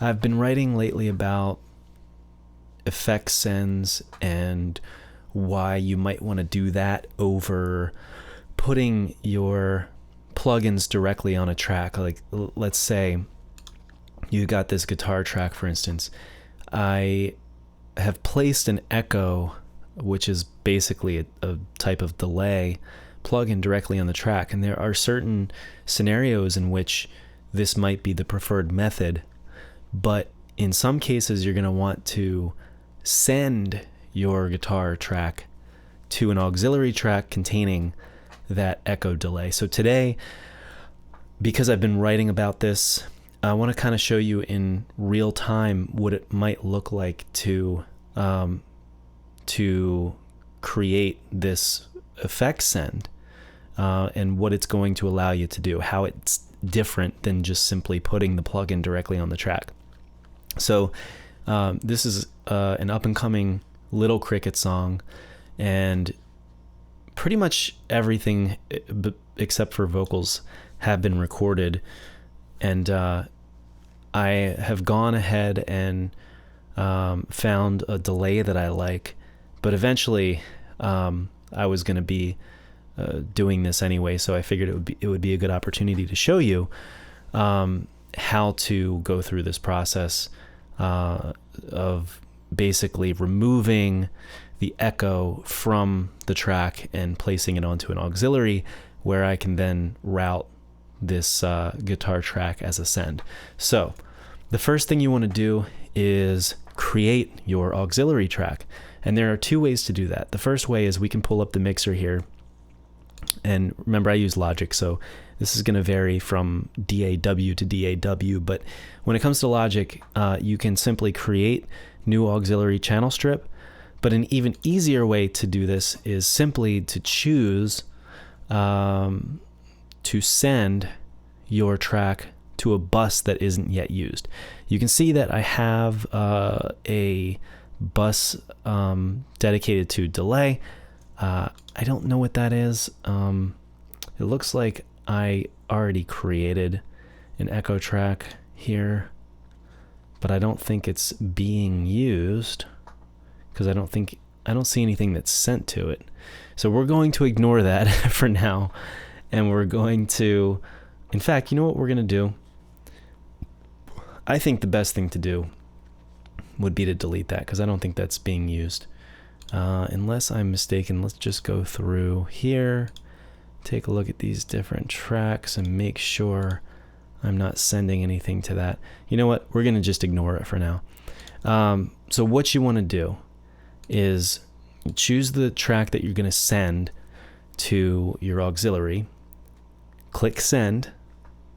I've been writing lately about effect sends and why you might want to do that over putting your plugins directly on a track. Like, let's say you got this guitar track, for instance. I have placed an echo, which is basically a type of delay, plugin directly on the track. And there are certain scenarios in which this might be the preferred method. But in some cases, you're going to want to send your guitar track to an auxiliary track containing that echo delay. So today, because I've been writing about this, I want to kind of show you in real time what it might look like to create this effect send and what it's going to allow you to do, how it's different than just simply putting the plugin directly on the track. So this is an up-and-coming Little Cricket song, and pretty much everything except for vocals have been recorded, and I have gone ahead and found a delay that I like, but eventually I was going to be doing this anyway, so I figured it would be a good opportunity to show you how to go through this process of basically removing the echo from the track and placing it onto an auxiliary where I can then route this guitar track as a send. So the first thing you want to do is create your auxiliary track. And there are two ways to do that. The first way is we can pull up the mixer here. And remember, I use Logic, so this is going to vary from DAW to DAW. But when it comes to Logic, you can simply create new auxiliary channel strip. But an even easier way to do this is simply to choose to send your track to a bus that isn't yet used. You can see that I have a bus dedicated to delay. I don't know what that is. It looks like I already created an echo track here, but I don't think it's being used because I don't see anything that's sent to it. So we're going to ignore that for now, and we're going to, in fact, you know what we're going to do? I think the best thing to do would be to delete that because I don't think that's being used. Unless I'm mistaken, let's just go through here, take a look at these different tracks and make sure I'm not sending anything to that. You know what? We're going to just ignore it for now. So what you want to do is choose the track that you're going to send to your auxiliary, click send,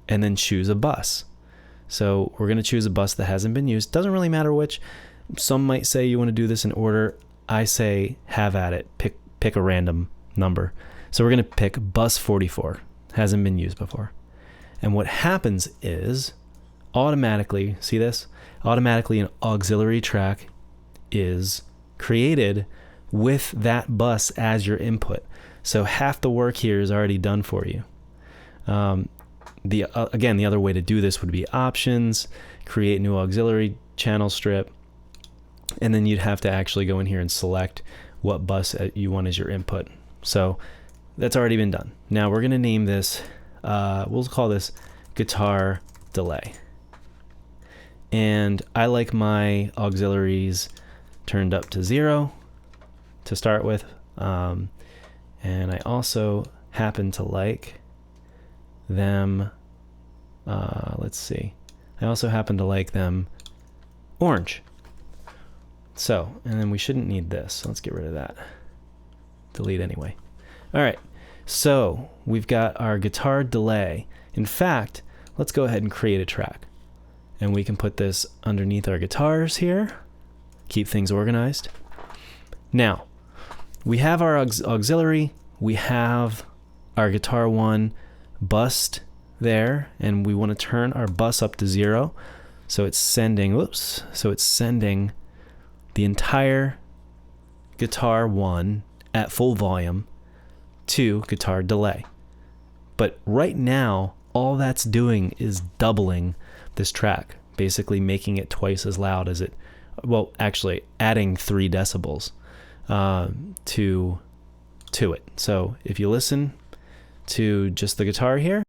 and then choose a bus. So we're going to choose a bus that hasn't been used. Doesn't really matter which. Some might say you want to do this in order. I say have at it. Pick a random number. So we're going to pick bus 44. Hasn't been used before. And what happens is automatically, see this? Automatically an auxiliary track is created with that bus as your input. So half the work here is already done for you. Again, the other way to do this would be options, create new auxiliary channel strip, and then you'd have to actually go in here and select what bus you want as your input. So that's already been done. Now we're going to name this, we'll call this guitar delay. And I like my auxiliaries turned up to 0 to start with. And I also happen to like them, let's see, I also happen to like them orange. So, and then we shouldn't need this, so let's get rid of that. Delete anyway. All right, so we've got our guitar delay. In fact, let's go ahead and create a track. And we can put this underneath our guitars here, keep things organized. Now, we have our auxiliary, we have our guitar 1 bus there, and we want to turn our bus up to 0. So it's sending, the entire guitar 1 at full volume to guitar delay. But right now, all that's doing is doubling this track. basically making it twice as loud as it, well, actually adding 3 decibels to it. So if you listen to just the guitar here,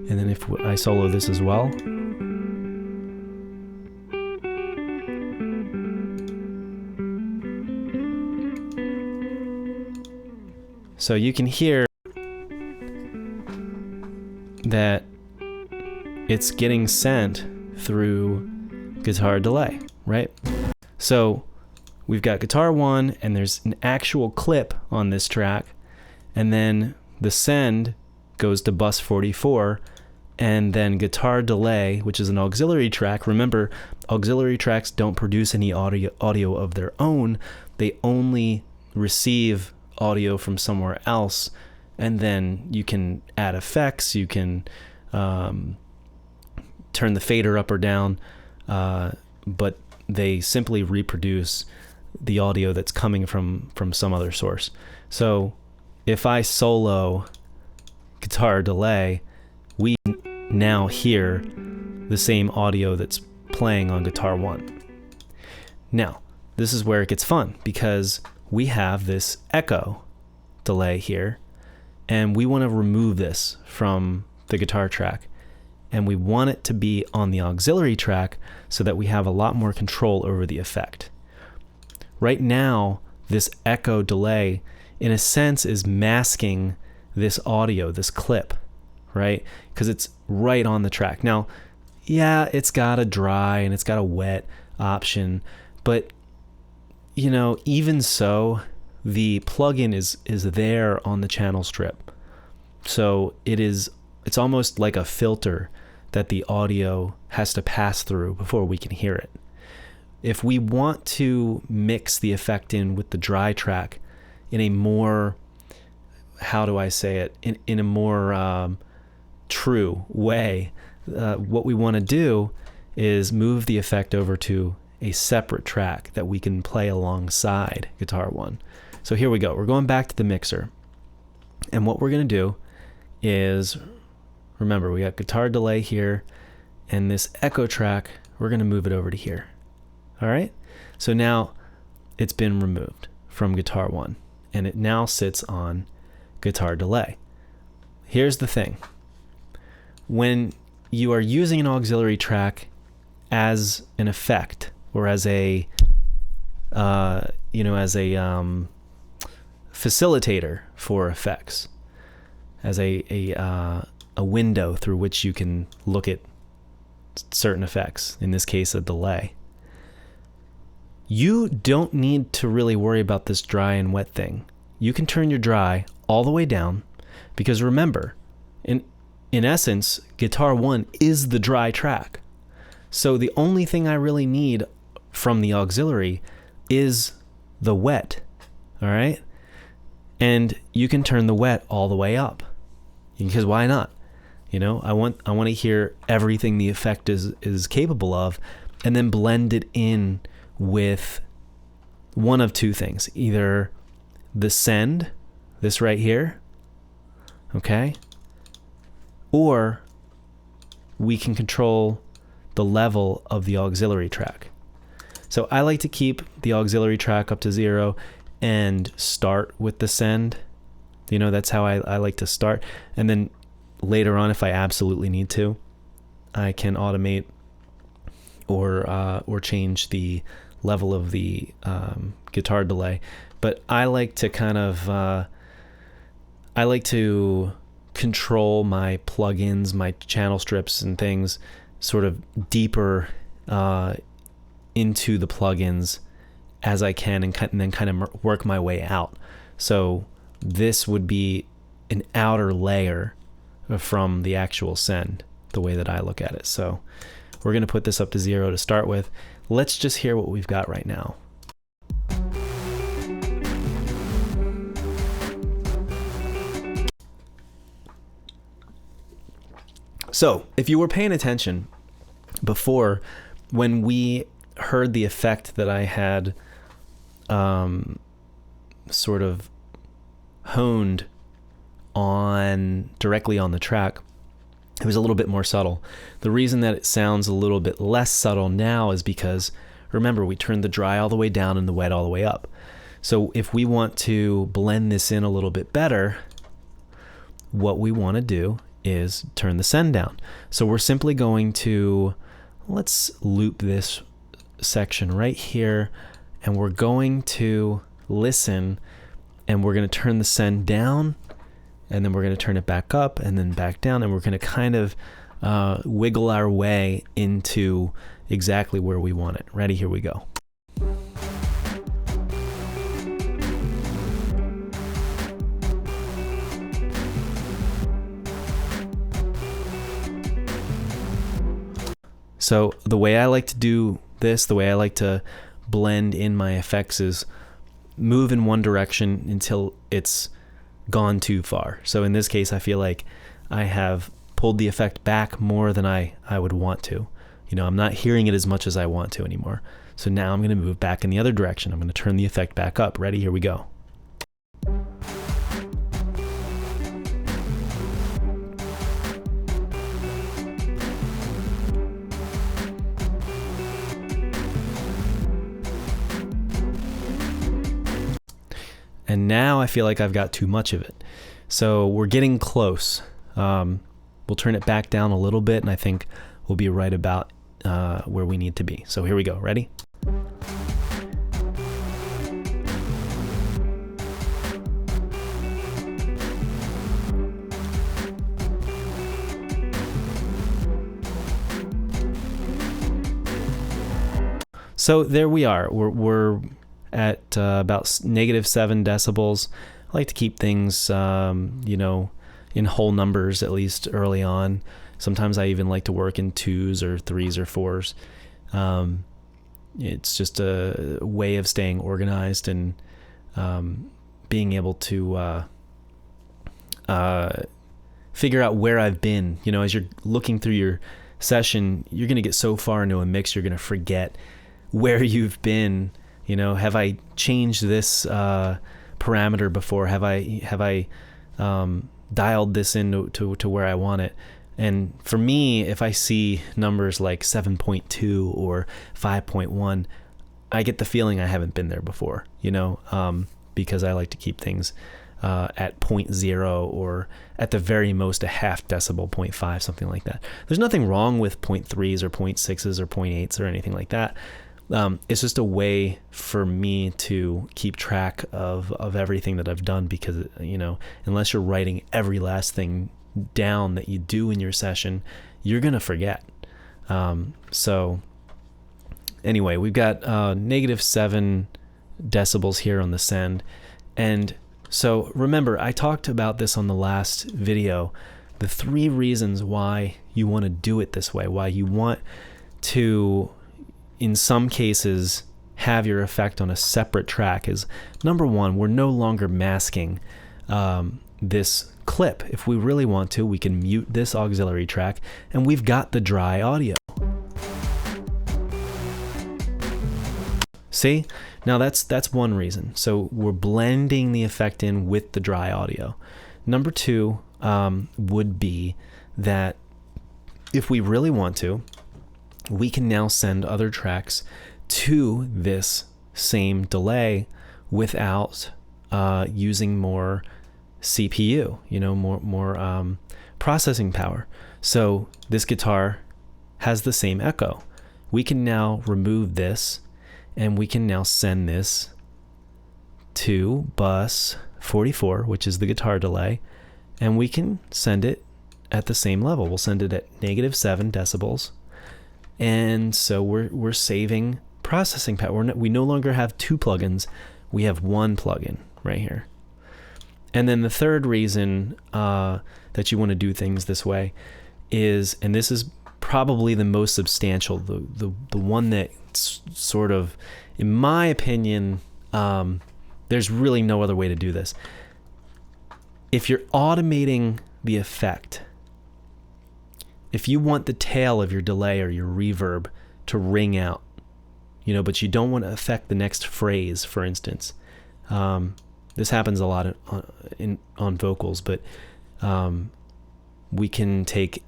and then if I solo this as well, so you can hear that it's getting sent through guitar delay, right? So we've got guitar 1, and there's an actual clip on this track, and then the send goes to bus 44, and then guitar delay, which is an auxiliary track. Remember, auxiliary tracks don't produce any audio of their own. They only receive audio from somewhere else, and then you can add effects, you can turn the fader up or down, but they simply reproduce the audio that's coming from some other source. So if I solo guitar delay, we now hear the same audio that's playing on guitar 1. Now, this is where it gets fun, because we have this echo delay here, and we want to remove this from the guitar track, and we want it to be on the auxiliary track so that we have a lot more control over the effect. Right now, this echo delay, in a sense, is masking this audio, this clip, right? Because it's right on the track. Now, yeah, it's got a dry and it's got a wet option, but you know, even so, the plugin is there on the channel strip. So it's almost like a filter that the audio has to pass through before we can hear it. If we want to mix the effect in with the dry track in a more, how do I say it, in a more true way, what we want to do is move the effect over to a separate track that we can play alongside guitar 1. So here we go. We're going back to the mixer. And what we're going to do is, remember, we got guitar delay here, and this echo track, we're going to move it over to here. All right? So now it's been removed from guitar 1, and it now sits on guitar delay. Here's the thing. When you are using an auxiliary track as an effect, or as a facilitator for effects, as a window through which you can look at certain effects, in this case a delay, you don't need to really worry about this dry and wet thing. You can turn your dry all the way down, because remember, in essence, guitar 1 is the dry track. So the only thing I really need from the auxiliary is the wet, all right? And you can turn the wet all the way up, because why not? You know, I want to hear everything the effect is capable of, and then blend it in with one of two things. Either the send, this right here, okay? Or we can control the level of the auxiliary track. So I like to keep the auxiliary track up to 0 and start with the send. You know, that's how I like to start. And then later on, if I absolutely need to, I can automate or change the level of the guitar delay. But I like to kind of I like to control my plugins, my channel strips and things sort of deeper into the plugins as I can, and then kind of work my way out. So this would be an outer layer from the actual send, the way that I look at it. So we're going to put this up to 0 to start with. Let's just hear what we've got right now. So if you were paying attention before, when we heard the effect that I had sort of honed directly on the track, it was a little bit more subtle. The reason that it sounds a little bit less subtle now is because, remember, we turned the dry all the way down and the wet all the way up. So if we want to blend this in a little bit better, what we want to do is turn the send down. So we're simply going to, let's loop this section right here, and we're going to listen, and we're going to turn the send down, and then we're going to turn it back up and then back down, and we're going to kind of wiggle our way into exactly where we want it. Ready? Here we go. So the way I like to do this, the way I like to blend in my effects, is move in one direction until it's gone too far. So in this case, I feel like I have pulled the effect back more than I would want to. You know, I'm not hearing it as much as I want to anymore. So now I'm going to move back in the other direction. I'm going to turn the effect back up. Ready? Here we go. And now I feel like I've got too much of it. So we're getting close. We'll turn it back down a little bit, and I think we'll be right about where we need to be. So here we go. Ready? So there we are. We're at about -7 decibels. I like to keep things, you know, in whole numbers, at least early on. Sometimes I even like to work in 2s or 3s or 4s. It's just a way of staying organized and being able to figure out where I've been. You know, as you're looking through your session, you're going to get so far into a mix, you're going to forget where you've been. You know, have I changed this parameter before? Have I dialed this in to where I want it? And for me, if I see numbers like 7.2 or 5.1, I get the feeling I haven't been there before, you know, because I like to keep things at 0.0 or at the very most a half decibel, 0.5, something like that. There's nothing wrong with 0.3s or 0.6s or 0.8s or anything like that. It's just a way for me to keep track of everything that I've done, because, you know, unless you're writing every last thing down that you do in your session, you're going to forget. So anyway, we've got -7 decibels here on the send. And so remember, I talked about this on the last video, the 3 reasons why you want to do it this way, why you want to, in some cases, have your effect on a separate track is, number one, we're no longer masking this clip. If we really want to, we can mute this auxiliary track, and we've got the dry audio. See? Now that's one reason. So we're blending the effect in with the dry audio. Number 2 would be that if we really want to, we can now send other tracks to this same delay without using more CPU, you know, more processing power. So this guitar has the same echo. We can now remove this, and we can now send this to bus 44, which is the guitar delay, and we can send it at the same level. We'll send it at -7 decibels. And so we're saving processing power. We no longer have 2 plugins. We have 1 plugin right here. And then the third reason that you want to do things this way is, and this is probably the most substantial, the one that sort of, in my opinion, there's really no other way to do this. If you're automating the effect, if you want the tail of your delay or your reverb to ring out, you know, but you don't want to affect the next phrase, for instance, This happens a lot on vocals, but we can take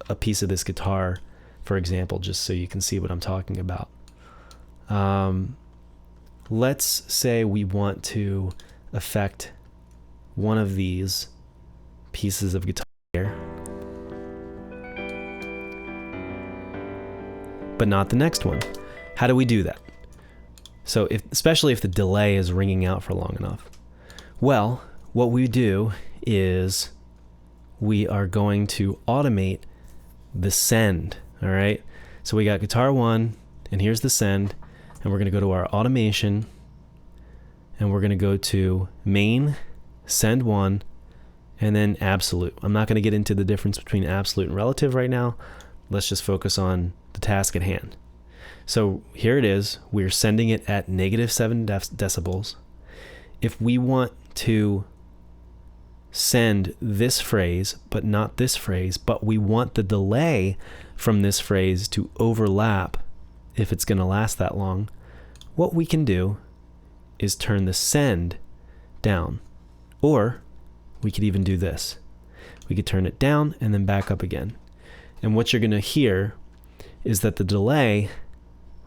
a piece of this guitar, for example, just so you can see what I'm talking about. Let's say we want to affect one of these pieces of guitar here, but not the next one. How do we do that? So especially if the delay is ringing out for long enough. Well, what we do is we are going to automate the send, all right? So we got guitar 1, and here's the send, and we're gonna go to our automation, and we're gonna go to main, send 1, and then absolute. I'm not gonna get into the difference between absolute and relative right now. Let's just focus on the task at hand. So here it is, we're sending it at -7 decibels. If we want to send this phrase, but not this phrase, but we want the delay from this phrase to overlap if it's gonna last that long, what we can do is turn the send down. Or we could even do this. We could turn it down and then back up again. And what you're gonna hear is that the delay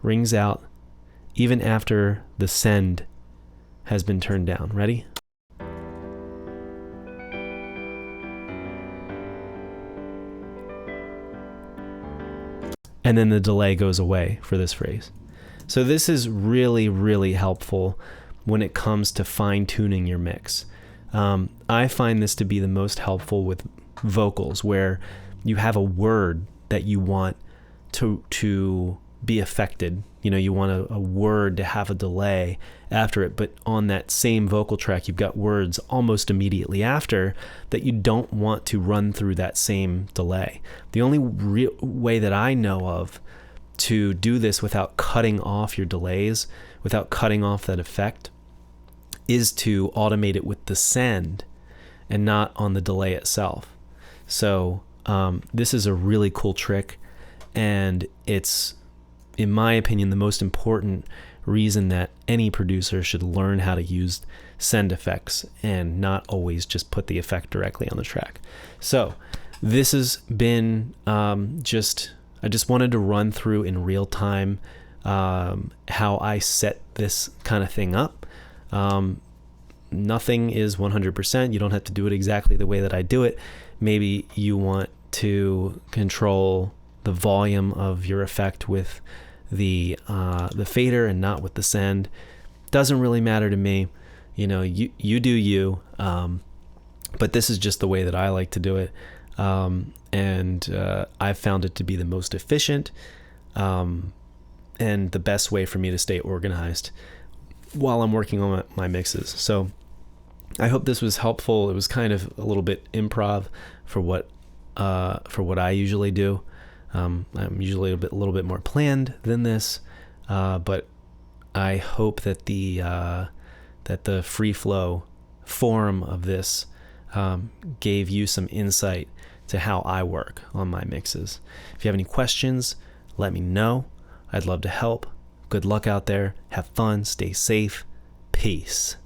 rings out even after the send has been turned down. Ready? And then the delay goes away for this phrase. So this is really, really helpful when it comes to fine-tuning your mix. I find this to be the most helpful with vocals, where you have a word that you want to be affected. You know, you want a word to have a delay after it, but on that same vocal track, you've got words almost immediately after that you don't want to run through that same delay. The only real way that I know of to do this without cutting off your delays, without cutting off that effect, is to automate it with the send and not on the delay itself. So this is a really cool trick, and it's, in my opinion, the most important reason that any producer should learn how to use send effects and not always just put the effect directly on the track. So this has been I just wanted to run through in real time how I set this kind of thing up. Nothing is 100%. You don't have to do it exactly the way that I do it. Maybe you want to control the volume of your effect with the fader and not with the send. Doesn't really matter to me. You know, you do you. But this is just the way that I like to do it. And I've found it to be the most efficient and the best way for me to stay organized while I'm working on my mixes. So I hope this was helpful. It was kind of a little bit improv for what I usually do. I'm usually a little bit more planned than this, but I hope that the free flow form of this gave you some insight to how I work on my mixes. If you have any questions, let me know. I'd love to help. Good luck out there. Have fun. Stay safe. Peace.